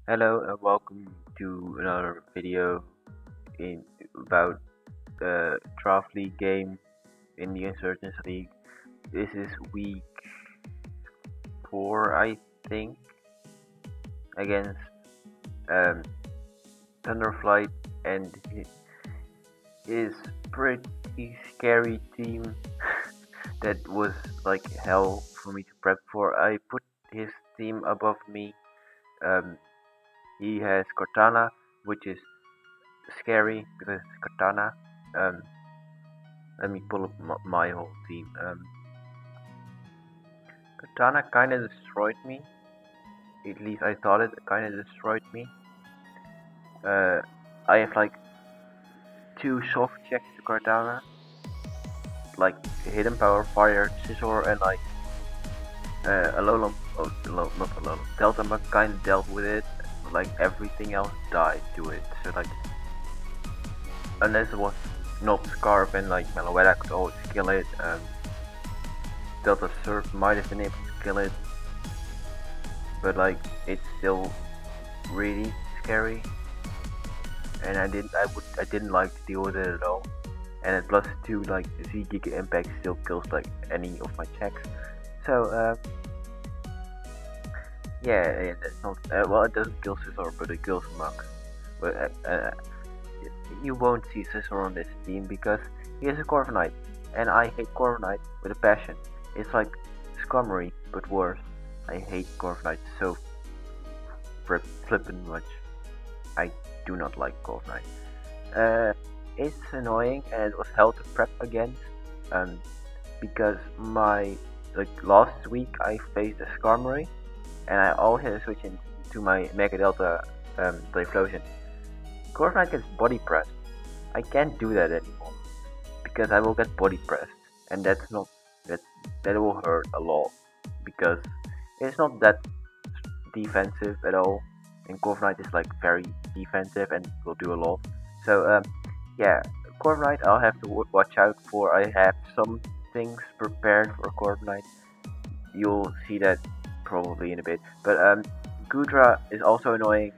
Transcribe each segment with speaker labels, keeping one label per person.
Speaker 1: Hello and welcome to another video in about the draft league game in the Insurgence League. This is week 4, I think, against um, Thunderflight and his pretty scary team that was like hell for me to prep for. I put his team above me. Um, he has Cortana, which is scary because Katana. Um, Let me pull up my whole team. Katana kind of destroyed me. At least I thought it kind of destroyed me. I have like 2 soft checks to Katana, like Hidden Power, Fire, Scissor, and like Alolan. Oh, not Alolan. Delta Mug kind of dealt with it. Like everything else died to it. So like, unless it was not Scarf and like Meloetta could always kill it. Delta Surf might have been able to kill it, but like it's still really scary, and I didn't like to deal with it at all. And at +2, like Z Giga Impact still kills like any of my checks. So yeah, that's not well. It doesn't kill Scizor, but it kills Muk. But you won't see Scizor on this team because he is a Corviknight, and I hate Corviknight with a passion. It's like Skarmory, but worse. I hate Corviknight so flippin' much. I do not like Corviknight. It's annoying, and it was hell to prep against. Because last week I faced a Skarmory, and I always had to switch into my Mega Delta Typhlosion. Corviknight gets body pressed. I can't do that anymore because I will get body pressed, and that will hurt a lot because it's not that defensive at all. And Corviknight is like very defensive and will do a lot. So yeah, Corviknight I'll have to watch out for. I have some things prepared for Corviknight. You'll see that probably in a bit. But Gudra is also annoying.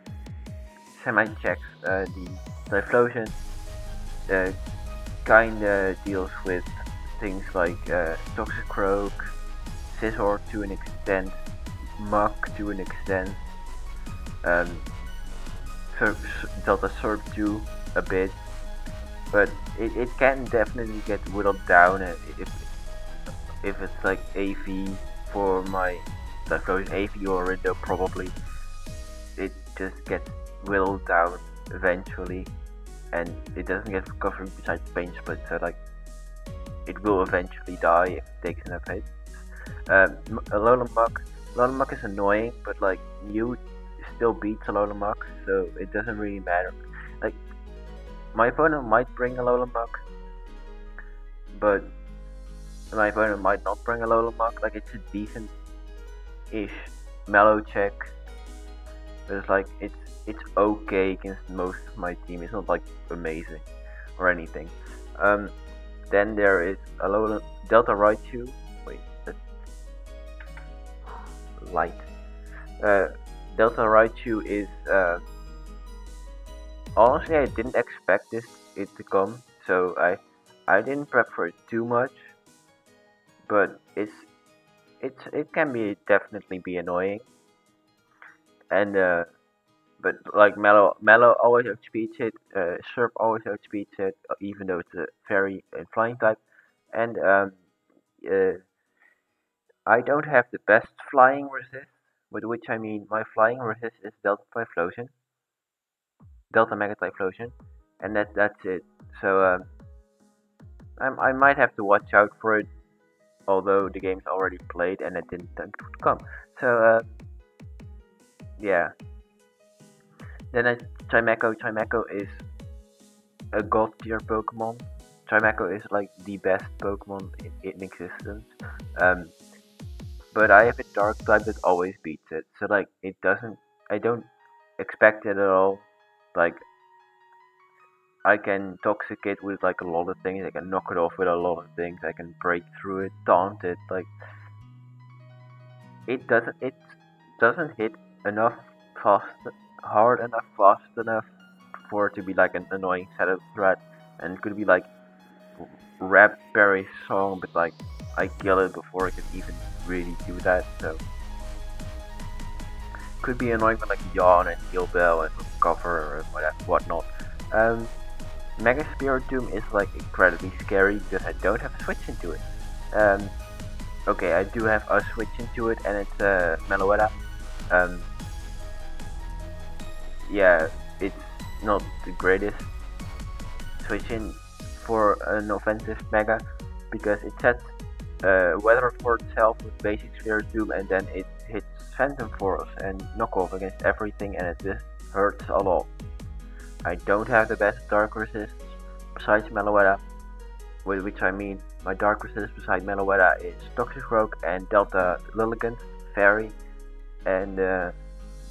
Speaker 1: Semi-checks the Typhlosion. Kinda deals with things like Toxic Croak, Scizor to an extent, Muk to an extent, Delta Surf too a bit, but it can definitely get whittled down if it's like AV for my Typhlosion, AV or Rindo probably. It just gets whittled down eventually, and it doesn't get recovery besides pain split, so like it will eventually die if it takes enough hits. Alolan Muk is annoying, but like you still beats Alolan Muk, so it doesn't really matter. Like my opponent might bring Alolan Muk, but my opponent might not bring Alolan Muk. Like it's a decent-ish mellow check, but it's like it's okay against most of my team. It's not like amazing or anything. Then there is Alolan Delta Raichu. Wait, that's light. Delta Raichu is honestly I didn't expect it to come, so I didn't prep for it too much. But it can definitely be annoying, and but like Mellow always outspeeds it, Surf always outspeeds it, even though it's a fairy and flying type, and uh, I don't have the best flying resist, with which I mean my flying resist is Delta Typhlosion, Delta Mega Typhlosion, and that's it. So I might have to watch out for it, although the game's already played and I didn't think it would come. So yeah. Then Chimecho. Chimecho is a god tier Pokemon. Chimecho is like the best Pokemon in existence. But I have a dark type that always beats it. So like I don't expect it at all. Like I can toxic it with like a lot of things. I can knock it off with a lot of things. I can break through it, taunt it. Like it doesn't hit enough fast hard enough, fast enough for it to be like an annoying setup threat, and it could be like rap Barry's song, but like I kill it before I could even really do that. So could be annoying with like yawn and heal bell and cover or whatnot. Mega Spiritomb is like incredibly scary because I don't have a switch into it. Okay, I do have a switch into it, and it's Meloetta. Yeah, it's not the greatest switch in for an offensive Mega because it sets weather for itself with basic Spiritomb, and then it hits Phantom Force and knockoff against everything, and it just hurts a lot. I don't have the best Dark Resist besides Meloetta, with which I mean my Dark Resist besides Meloetta is Toxic Rogue and Delta Lilligant Fairy, and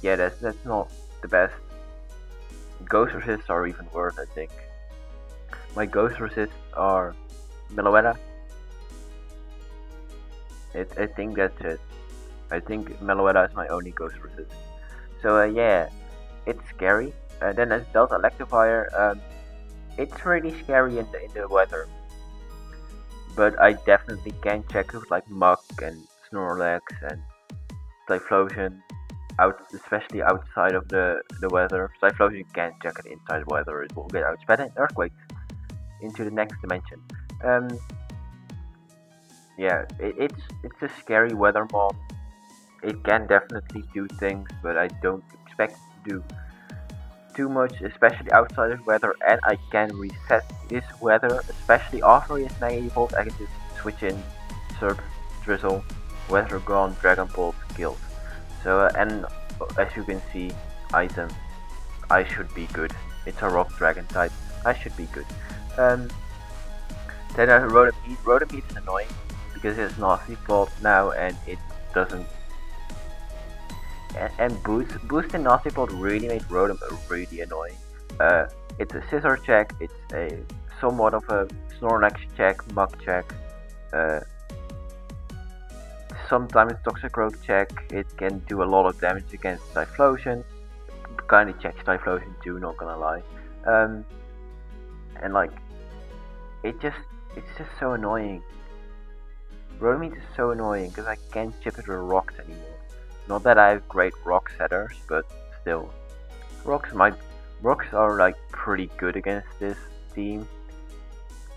Speaker 1: yeah, that's not the best. Ghost Resists are even worse, I think. My Ghost Resists are Meloetta. I think that's it. I think Meloetta is my only Ghost Resist. So yeah, it's scary. Then as Delta Electivire, it's really scary in the weather. But I definitely can check with like Muk and Snorlax and Typhlosion, especially outside of the weather. Typhlosion can't check it inside weather, it will get outsped and Earthquake into the next dimension. Yeah, it's a scary weather mob. It can definitely do things, but I don't expect it to do too much, especially outside of weather, and I can reset this weather, especially after he is Mega Evolved. I can just switch in Surf, Drizzle, Weather Gone, Dragon Bolt, Skills. So, and as you can see, item, I should be good. It's a Rock Dragon type, I should be good. Then I have Rotom Heat. Rotom Heat is annoying because it's Nasty Plot now, and it doesn't. And Boost and Nasty Plot really made Rotom really annoying. It's a Scissor check, it's a somewhat of a Snorlax check, Muk check. Sometimes Toxic Rogue check, it can do a lot of damage against Typhlosion. Kinda checks Typhlosion too, not gonna lie. And like, it's just so annoying. Rotom Heat is so annoying because I can't chip it with rocks anymore. Not that I have great rock setters, but still. Rocks are like pretty good against this team.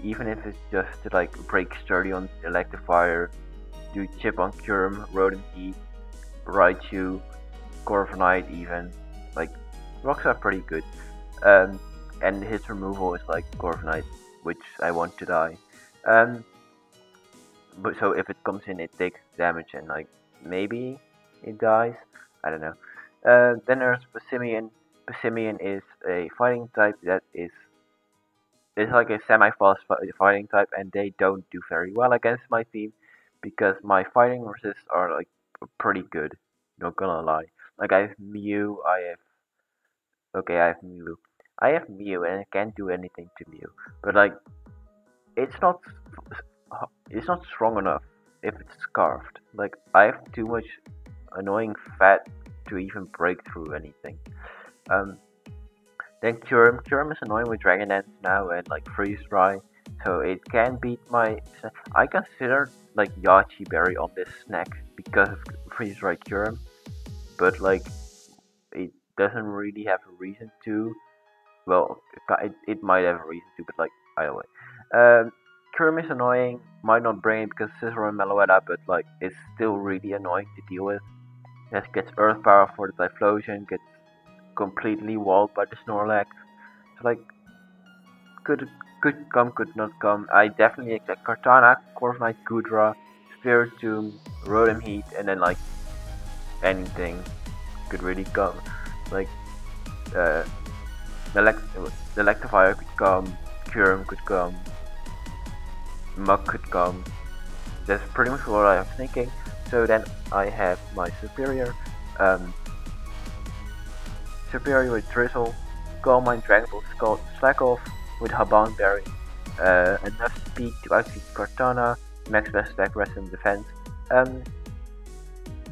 Speaker 1: Even if it's just to like break sturdy on Electivire, do chip on Kyurem, Rotom Heat, Raichu, Corviknight even. Like, rocks are pretty good. And his removal is like Corviknight, which I want to die. But so if it comes in, it takes damage and like maybe it dies. I don't know. Then there's Passimian. Passimian is a fighting type that is like a semi-fast fighting type, and they don't do very well against my team because my fighting resists are like pretty good. Not gonna lie. Like I have Mew. I have Mew. I have Mew, and I can't do anything to Mew. But like, it's not strong enough if it's scarfed. Like, I have too much annoying fat to even break through anything. Then Kyurem is annoying with Dragon Dance now and like Freeze Dry, so it can beat my. I consider like Yachi Berry on this snack because of Freeze Dry Kyurem, but like it doesn't really have a reason to. Well, it might have a reason to, but like either way. Kyurem is annoying, might not bring it because Scizor and Meloetta, but like it's still really annoying to deal with. It gets Earth Power for the Typhlosion, gets completely walled by the Snorlax. So like, could come, could not come. I definitely expect Kartana, Corviknight, Goodra, Spiritomb, Rotom Heat, and then like anything could really come. Like, the Electivire could come, Kyurem could come, Muk could come. That's pretty much what I was thinking. So then I have my Superior. Superior with Drizzle, Calm Mind, Dragon Ball, Scald, Slack Off with Haban Berry. Enough speed to outfit Kartana, max best attack, rest and defense.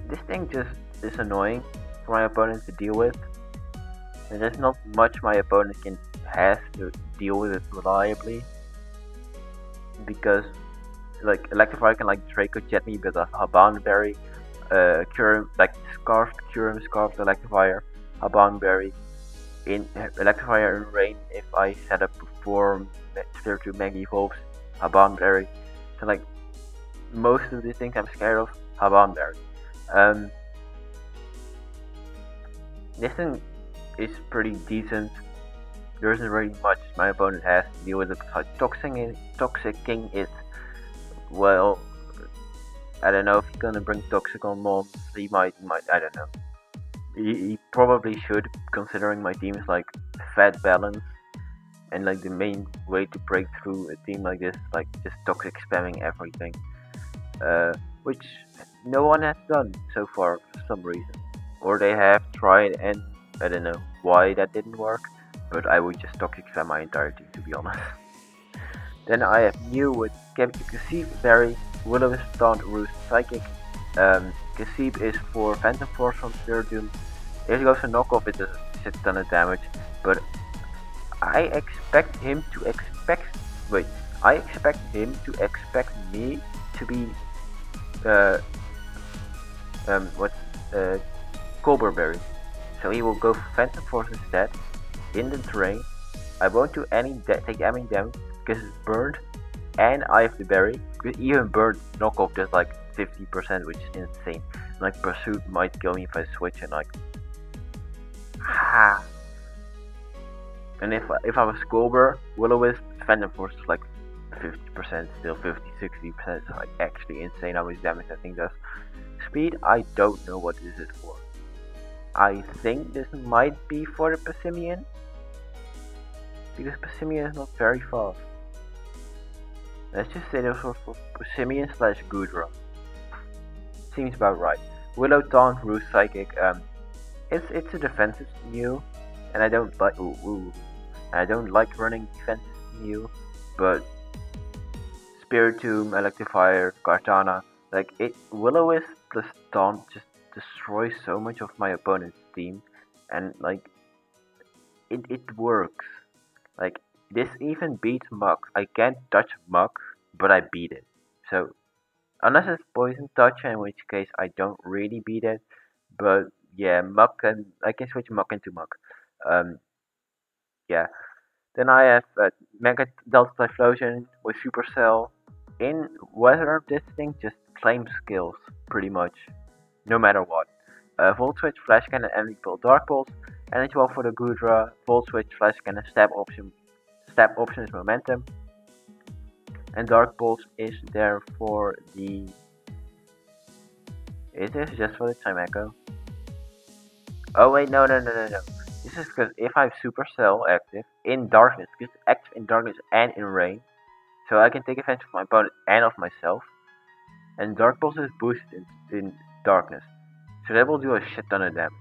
Speaker 1: This thing just is annoying for my opponent to deal with. And there's not much my opponent has to deal with it reliably, because like Electrify can like Draco Jet me with a Haban Berry, Cure like Scarfed Cure Scarfed Electrifier, Haban Berry, in Electrifier in Rain if I set up before Sphere 2 Mega Evolves, Haban Berry. So like most of these things I'm scared of, Haban Berry. This thing is pretty decent. There isn't really much my opponent has to deal with it. Toxicking it. Well, I don't know if he's gonna bring Toxic on Mons. He might, I don't know. He probably should, considering my team is like fat balance, and like the main way to break through a team like this, like just toxic spamming everything, which no one has done so far for some reason, or they have tried and I don't know why that didn't work, but I would just toxic spam my entire team, to be honest. Then I have Mew with Cassib Berry, Will-O-Wisp, Taunt, Roost, Psychic. Cassib is for Phantom Force from Spiritomb. If he goes for knockoff, it does a shit ton of damage, but I expect him to expect me to be Cobra Berry. So he will go for Phantom Force instead in the terrain. I won't do take any damage because it's burned, and I have the berry. Even burned knockoff does like 50%, which is insane. Like Pursuit might kill me if I switch, and like and if I was Cobra, Will-O-Wisp, Phantom Force is like 50%, still 50-60%. It's like actually insane how much damage that thing does. Speed, I don't know what is it for. I think this might be for the Passimian, because Passimian is not very fast. Let's just say this was for Passimian / Goodra. Seems about right. Willow, Taunt, Roost, Psychic. It's a defensive Mew, and I don't like I don't like running defensive Mew, but Spiritomb, Electivire, Kartana, like Will-O-Wisp plus Taunt just destroys so much of my opponent's team, and like it works. Like this even beats Muk. I can't touch Muk, but I beat it. So unless it's Poison Touch, in which case I don't really beat it. But yeah, Muk, and I can switch Muk into Muk. Yeah. Then I have Mega Delta Typhlosion with Supercell. In Weather, this thing just claims skills pretty much, no matter what. Volt Switch, Flash Cannon, and Repel Dark Pulse. Energy Ball for the Goodra, Volt Switch, Flash Cannon, Stab option. Stab option is Momentum. And Dark Pulse is there for the... Is this just for the Time Echo? Oh wait, no. This is because if I have Supercell active in Darkness, because it's active in Darkness and in Rain, so I can take advantage of my opponent and of myself. And Dark Pulse is boosted in Darkness, so that will do a shit ton of damage.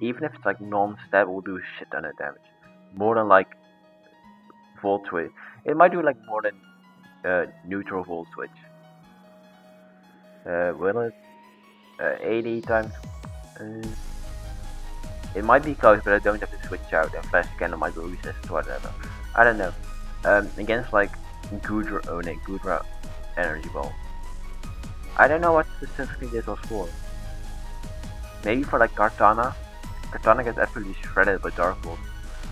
Speaker 1: Even if it's like non-stab, it will do a shit ton of damage. More than like Volt Switch. It might do like more than neutral Volt Switch. Will it? 80 times. It might be close, but I don't have to switch out, and Flash Cannon might be resist, whatever. I don't know. Against like Goodra Energy Ball. I don't know what specifically this was for. Maybe for like Kartana. Kartana gets absolutely shredded by Dark Bolt.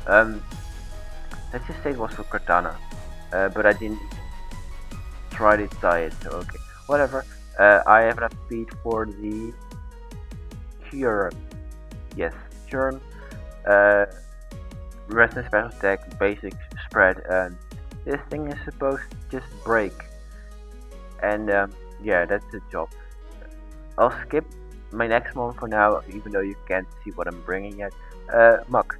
Speaker 1: Let's just say it was for Kartana. But I didn't try to tie it, so okay. Whatever. I have enough speed for the Cure. Yes, Cure. Rest and special attack, basic spread. This thing is supposed to just break. And yeah, that's the job. I'll skip my next one for now, even though you can't see what I'm bringing yet. Muk,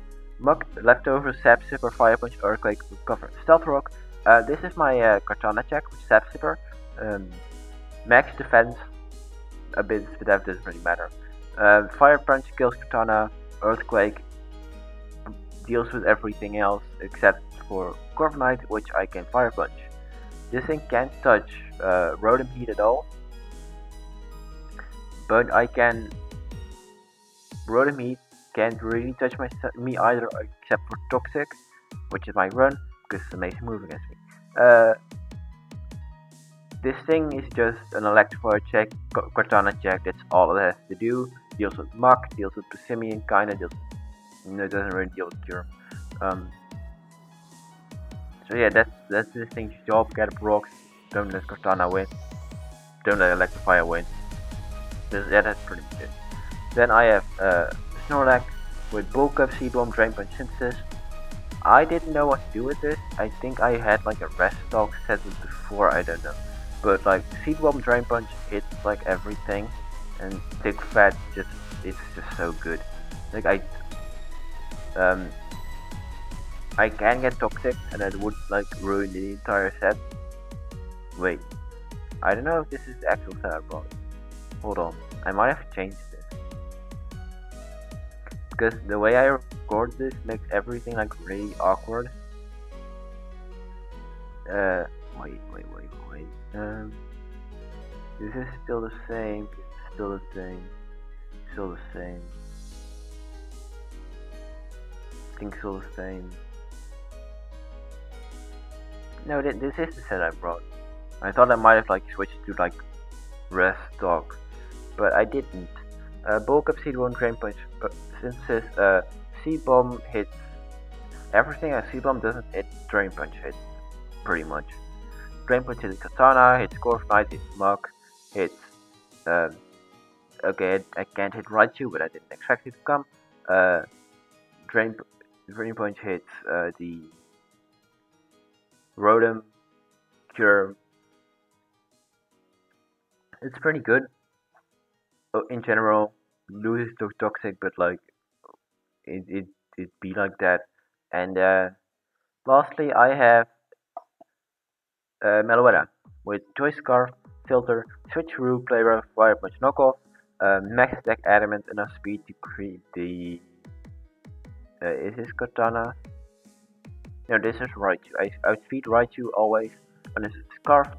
Speaker 1: leftover, Sap Sipper, Fire Punch, Earthquake, Recover, Stealth Rock. This is my Kartana check with Sap Sipper. Max defense, a bit, but that doesn't really matter. Fire Punch kills Kartana, Earthquake deals with everything else except for CORVIKNIGHT, which I can Fire Punch. This thing can't touch Rotom Heat at all, but I can Rotom Heat can't really touch me either, except for Toxic, which is my run, because it's amazing move against me. This thing is just an Electrifier check, Katana check, that's all it has to do. Deals with Mach, deals with Persimmon, kinda deals with, it doesn't really deal with Cure. So yeah, that's this thing's job, get up rocks, don't let Katana win, don't let Electrifier win. That's pretty much it. Then I have Snorlax with Bulk Up, Seed Bomb, Drain Punch, Synthesis. I didn't know what to do with this. I think I had like a rest stock set before, I don't know. But like Seed Bomb, Drain Punch hits like everything, and Thick Fat it's just so good. Like I can get Toxic, and that would like ruin the entire set. Wait, I don't know if this is the actual set I brought. Hold on, I might have changed this. Because the way I record this makes everything like really awkward. Wait. This is still the same, still the same. I think still the same. No, this is the set I brought. I thought I might have like switched to like rest stock, but I didn't. Bulk Up, Seed Bomb, Drain Punch, Synthesis, Seed Bomb hits everything. Seed Bomb doesn't hit, Drain Punch hits pretty much. Drain Punch hits Katana, hits CORVIKNIGHT, hits Mach, hits okay, I can't hit Raichu, but I didn't expect it to come. Drain Punch hits the Rotom, Cure. It's pretty good. In general, loses to Toxic, but like it be like that. And lastly, I have Meloetta with Choice Scarf, Filter, Switcheroo, Play Rough, Fire Punch, Knockoff, Max Attack, Adamant, enough speed to create the. Is this Katana? No, this is Raichu. I outspeed Raichu always when it's Scarfed.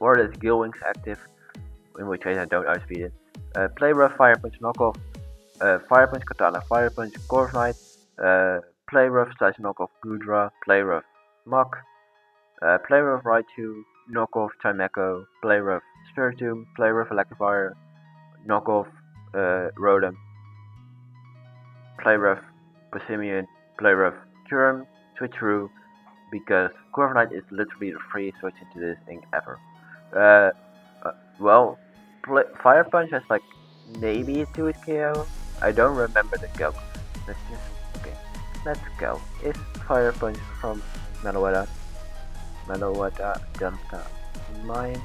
Speaker 1: Or there's Gill Wings active, in which case I don't outspeed it. Play Rough, Fire Punch, Knockoff, Fire Punch, Katana, Fire Punch, CORVIKNIGHT, Play Rough, slash Knockoff, Goodra, Play Rough, Mach, Play Rough, Raichu, Knockoff, Chimecho, Play Rough, Spiritomb, Play Rough, Electrifier, Knockoff, Rotom, Play Rough, Persimmon, Play Rough, Curum, Switcheroo, because CORVIKNIGHT is literally the freest switch into this thing ever. Well, Fire Punch has like maybe a 2-hit KO. I don't remember the go. Let's go. Is Fire Punch from Meloetta? Don't stop. Mine.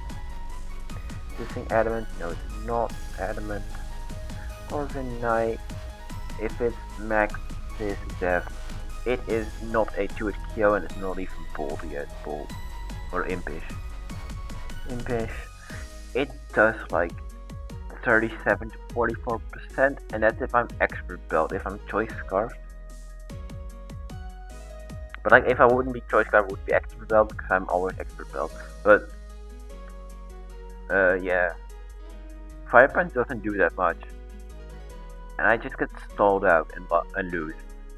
Speaker 1: This thing Adamant? No, it's not Adamant. CORVIKNIGHT. If it's Max, this Death. It is not a 2-hit KO, and it's not even Bold yet. Bold. Or Impish. It does like 37 to 44%, and that's if I'm Expert Belt. If I'm Choice Scarf. But like if I wouldn't be Choice Scarf, I would be Expert Belt, because I'm always Expert Belt. But yeah. Fire Punch doesn't do that much. And I just get stalled out and lose.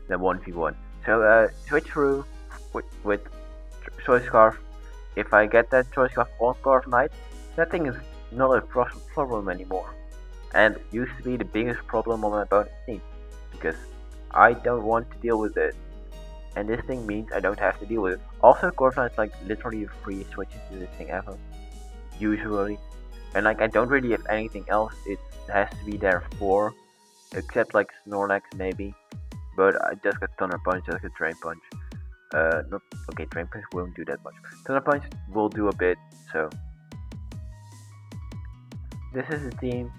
Speaker 1: Then 1v1. So switch through with Choice Scarf. If I get that Choice Scarf on CORVIKNIGHT, that thing is not a problem anymore. And used to be the biggest problem on my opponent's team. Because I don't want to deal with it. And this thing means I don't have to deal with it. Also, CORVIKNIGHT is like literally the freest switch into this thing ever. Usually. And like I don't really have anything else it has to be there for. Except like Snorlax maybe. But I just got Thunder Punch, just got Drain Punch. Okay, Drain Punch won't do that much. Thunder Punch will do a bit, so. This is the team.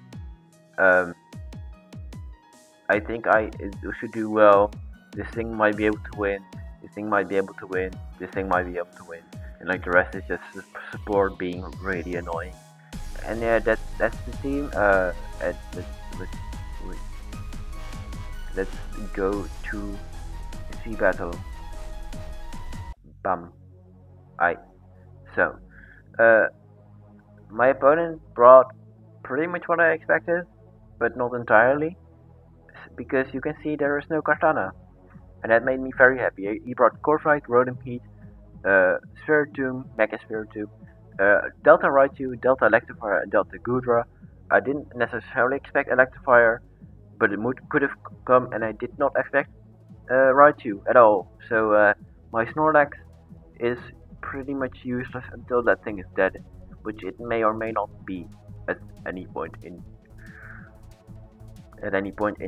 Speaker 1: I think it should do well. This thing might be able to win. This thing might be able to win. This thing might be able to win. And like the rest is just support being really annoying. And yeah, that's the team. Let's go to C battle. Bam. So, my opponent brought pretty much what I expected, but not entirely, because you can see there is no Kartana, and that made me very happy. He brought Corviknight, Rotom Heat, Spiritomb, Mega Spiritomb, Delta Raichu, Delta Electivire, and Delta Goodra. I didn't necessarily expect Electivire, but it could have come, and I did not expect Raichu at all. So my Snorlax is pretty much useless until that thing is dead, which it may or may not be at any point in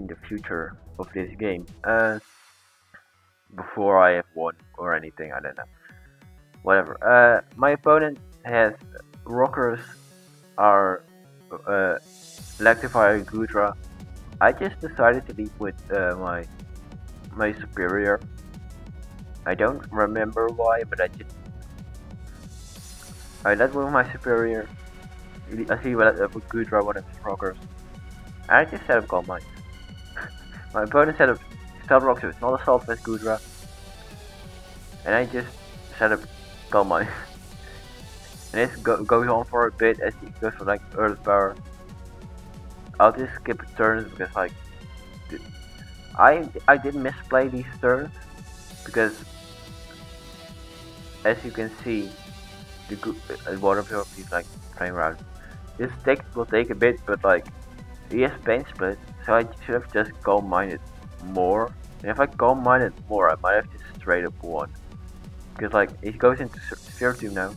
Speaker 1: the future of this game. Before I have won or anything, I don't know. Whatever. My opponent has Rockers, are Electivire, Goodra. I just decided to leave with my superior. I don't remember why, but I led with my superior. I see with Goodra, one of his Rockers. I just set up Calm Mind. My opponent set up Stealth Rock, so it's not Assault Vest Goodra. And I just set up Calm Mind. And this goes on for a bit as he goes for like Earth Power. I'll just skip turns because like I did misplay these turns because as you can see the one of these like playing around. This will take a bit, but like he has Pain Split, so I should have just Calm Minded more. And if I Calm Minded more, I might have just straight up won. Because like he goes into Spiritomb now.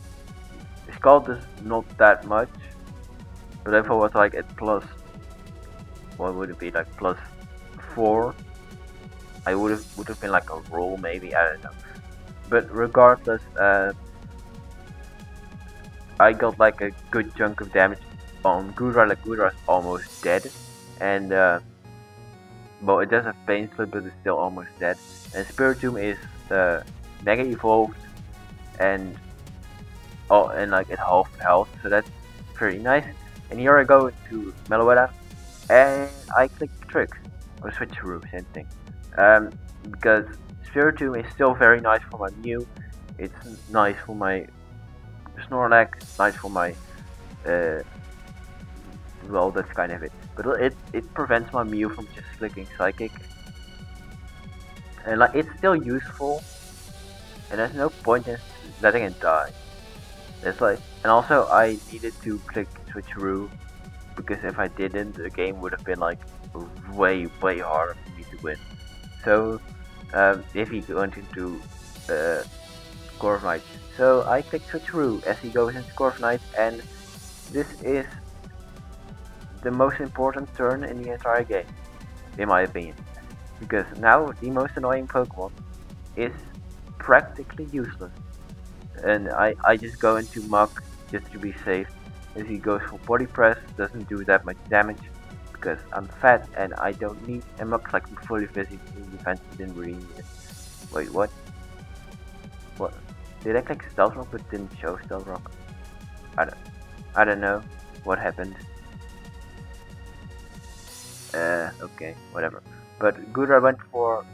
Speaker 1: His Scald is not that much, but if I was like at plus, what would it be, like plus 4? I would have been like a roll maybe, I don't know. But regardless, I got like a good chunk of damage on Goodra. Like Goodra is almost dead, and well, it does have Pain Split, but it's still almost dead. And Spiritomb is Mega Evolved, and like at half health, so that's pretty nice. And here I go to Meloetta, and I click Trick or Switcheroo, same thing. Because Spiritomb is still very nice for my Mew. It's nice for my Snorlax, nice for my well, that's kind of it. But it prevents my Mew from just clicking Psychic, and like it's still useful, and there's no point in letting it die. It's like, and also I needed to click Switcheroo because if I didn't, the game would have been like way harder for me to win. So if he went into Corviknight, so I click Switcheroo as he goes into Corviknight, and this is the most important turn in the entire game, in my opinion, because now the most annoying Pokemon is practically useless, and I just go into Muck just to be safe. As he goes for Body Press, doesn't do that much damage because I'm fat and I don't need, and Muck's like fully physically defensive, didn't really need it. Wait, what? What? Did I click Stealth Rock but didn't show Stealth Rock? I don't know what happened. Okay, whatever. But Goodra went for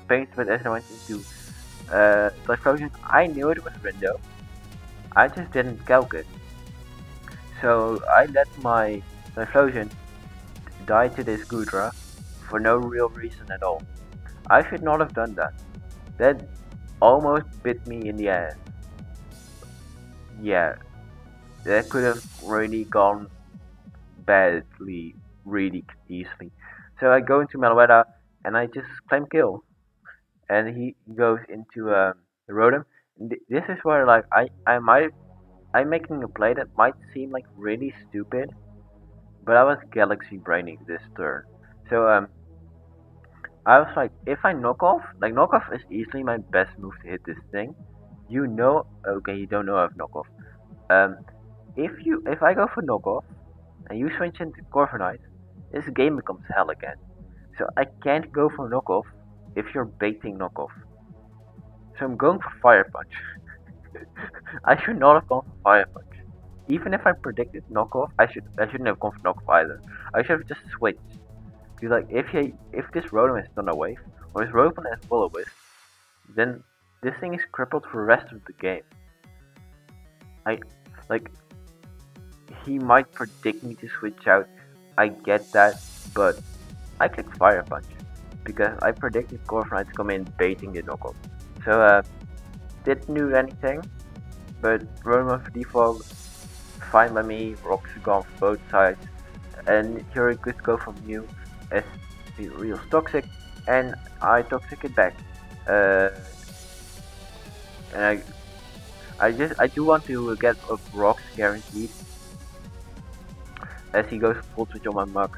Speaker 1: Pain Split as I went into Typhlosion. I knew it was Rindo. I just didn't calc it. So I let my Typhlosion die to this Goodra for no real reason at all. I should not have done that. That almost bit me in the ass. Yeah, that could have really gone badly really easily. So I go into Meloetta and I just claim kill, and he goes into the Rotom. This is where like I'm making a play that might seem like really stupid, but I was galaxy braining this turn. So I was like, if I knock off is easily my best move to hit this thing. You know, okay, you don't know I have knockoff. If I go for knockoff and you switch into Corviknight, this game becomes hell again. So I can't go for knockoff if you're baiting knockoff. So I'm going for Fire Punch. I should not have gone for Fire Punch. Even if I predicted knockoff, I shouldn't have gone for knockoff either. I should have just switched. Because like if this Rotom has Thunder Wave or this Rotom has Will-O-Wisp, then this thing is crippled for the rest of the game. He might predict me to switch out. I get that, but I clicked Fire Punch because I predicted Corviknight to come in baiting the knockoff. So didn't do anything, but Roman for default, fine by me, rocks gone from both sides, and here it could go from Mew as the real toxic, and I toxic it back. And I do want to get up rocks guaranteed. As he goes full switch on my mug,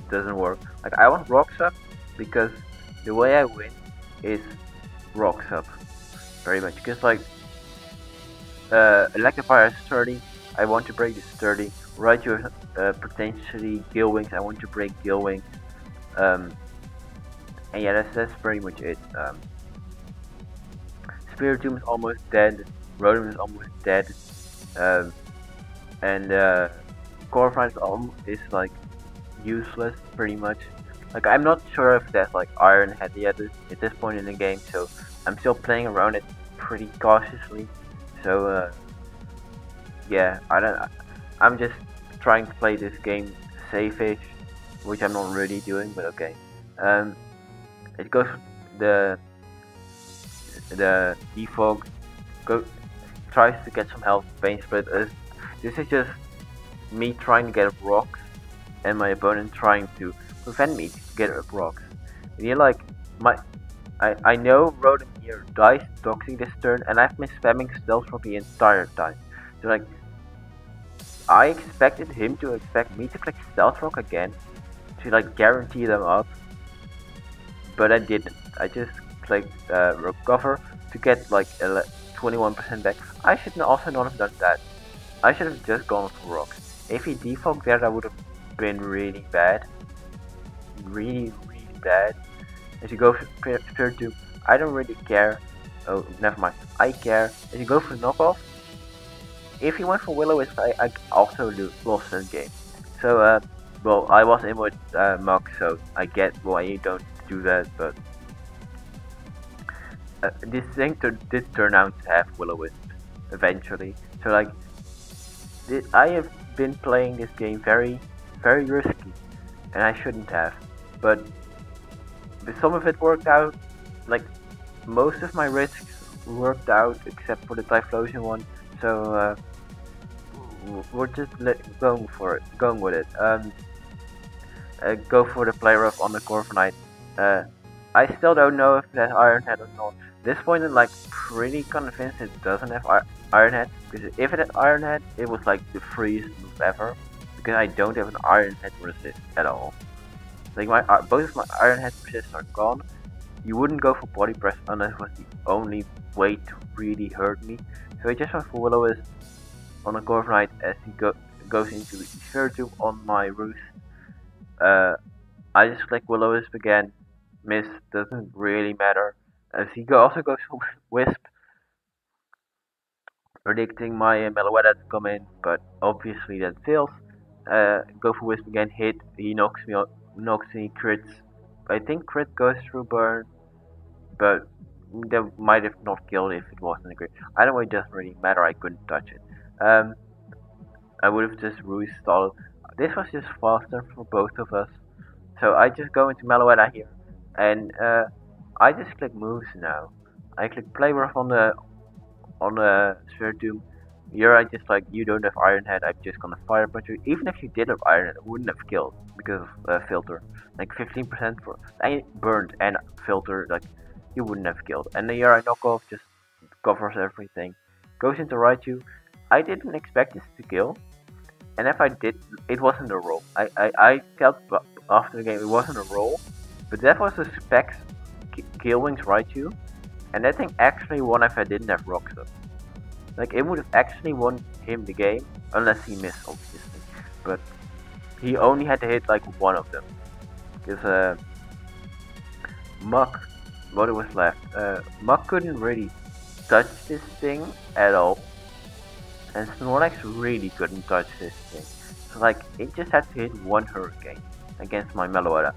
Speaker 1: doesn't work. Like I want rocks up because the way I win is rocks up, very much. Because like Electrifier is 30, I want to break this 30. Raichu potentially Gale Wings, I want to break Gale Wings. And yeah, that's pretty much it. Spiritomb is almost dead. Rotom is almost dead. And Corviknight is like useless pretty much. Like I'm not sure if that's like Iron Head yet at this point in the game, so I'm still playing around it pretty cautiously. So yeah, I'm just trying to play this game safe-ish, which I'm not really doing, but okay. It goes the defog tries to get some health Pain Split. This is just me trying to get up rocks and my opponent trying to prevent me to get up rocks. And you're like I know Rotom here dies doxing this turn, and I've been spamming stealth for the entire time. So like I expected him to expect me to click Stealth Rock again to like guarantee them up, but I didn't. I just clicked Recover to get like 21% back. I should also not have done that. I should have just gone for rocks. If he default there, that would have been really bad. Really bad. As you go for Spiritomb, I don't really care. Oh, never mind. I care. As you go for knockoff, if he went for Will-O-Wisp, I also lost that game. So, well, I was in with Mug, so I get why you don't do that, but this thing did turn out to have Will-O-Wisp eventually. So, like, I have been playing this game very risky, and I shouldn't have. But some of it worked out. Like, most of my risks worked out, except for the Typhlosion one. So we're just going with it. Go for the play rough on the Corviknight. I still don't know if that's Iron Head or not. This point I'm like pretty convinced it doesn't have Iron Head, because if it had Iron Head, it was like the freest move ever. Because I don't have an Iron Head resist at all. Like both of my Iron Head resists are gone. You wouldn't go for Body Press unless it was the only way to really hurt me. So I just went for Will-O-Wisp on a Corviknight as he goes into the Spiritomb on my Roost. I just click Will-O-Wisp again. Miss, doesn't really matter. As he also goes for Wisp, predicting my Meloetta to come in, but obviously that fails. Go for Wisp again, hit, he knocks me, crits. I think crit goes through burn, but that might have not killed if it wasn't a crit. Either way, it doesn't really matter, I couldn't touch it. I would have just Roost stalled. This was just faster for both of us. So I just go into Meloetta here, and I just click moves now. I click Play Rough on the Spiritomb. Here I just like, you don't have Iron Head, I'm just gonna Fire Punch you. Even if you did have Iron Head, it wouldn't have killed because of filter. Like 15% for burned and filter, like you wouldn't have killed. And then here I knock off, just covers everything. Goes into Raichu. I didn't expect this to kill, and if I did, it wasn't a roll. I felt after the game it wasn't a roll, but that was a Specs Gale Wings Raichu, and that thing actually won if I didn't have Rocks up. Like, it would have actually won him the game, unless he missed, obviously. But he only had to hit like one of them, because Muck, what was left, Muck couldn't really touch this thing at all, and Snorlax really couldn't touch this thing. So like, it just had to hit one Hurricane against my Meloetta.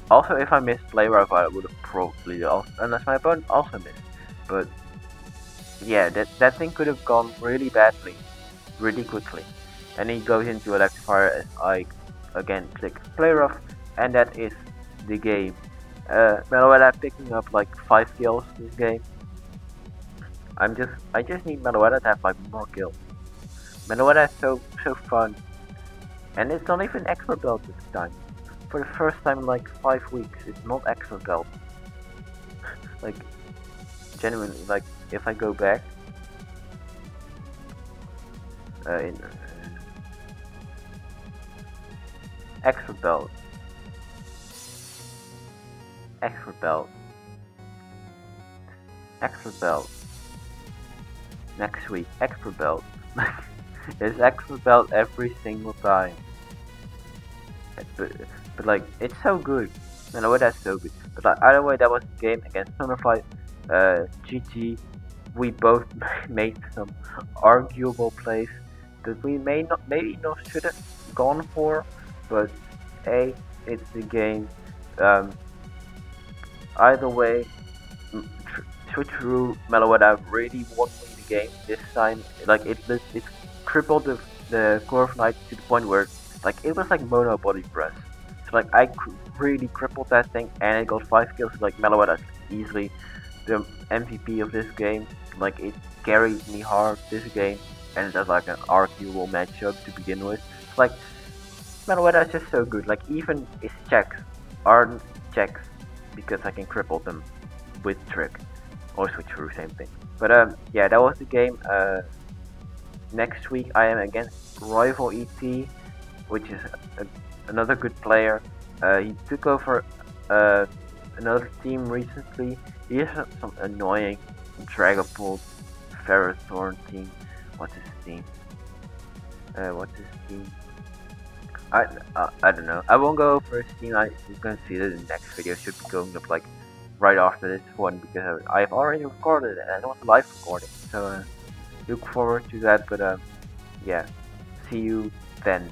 Speaker 1: Also, if I missed Play Rough, I would have probably also, unless my opponent also missed. But yeah, that thing could have gone really badly, really quickly. And he goes into Electrifier as I again click play rough, and that is the game. Meloetta picking up like 5 kills this game. I just need Meloetta to have like more kills. Meloetta is so fun, and it's not even expert belt this time. For the first time in like 5 weeks, it's not expert belt. Like genuinely, like if I go back in expert belt, expert belt, expert belt. Next week, expert belt. There's expert belt every single time. But like, it's so good. I know that's so good. But like, either way, that was the game against Thunderflight. GG. We both made some arguable plays that we maybe not should have gone for. But hey, it's the game. Either way, Switcheroo Meloetta really won me the game this time. Like it crippled the CORVIKNIGHT to the point where like it was like mono body press. So like I really crippled that thing, and it got 5 kills. Like Meloetta easily the MVP of this game. Like it carried me hard this game, and it was like an arguable matchup to begin with. Like Meloetta is just so good. Like even his checks aren't checks because I can cripple them with trick or Switcheroo, same thing. But yeah, that was the game. Next week I am against Rival ET, which is another good player. He took over another team recently. He has some annoying Dragapult Ferrothorn team. What's his team? What's his team? I don't know. I won't go over his team. You can see that in the next video. Should be going up like right after this one, because I've already recorded it and it was a live recording. So look forward to that. But yeah, see you then.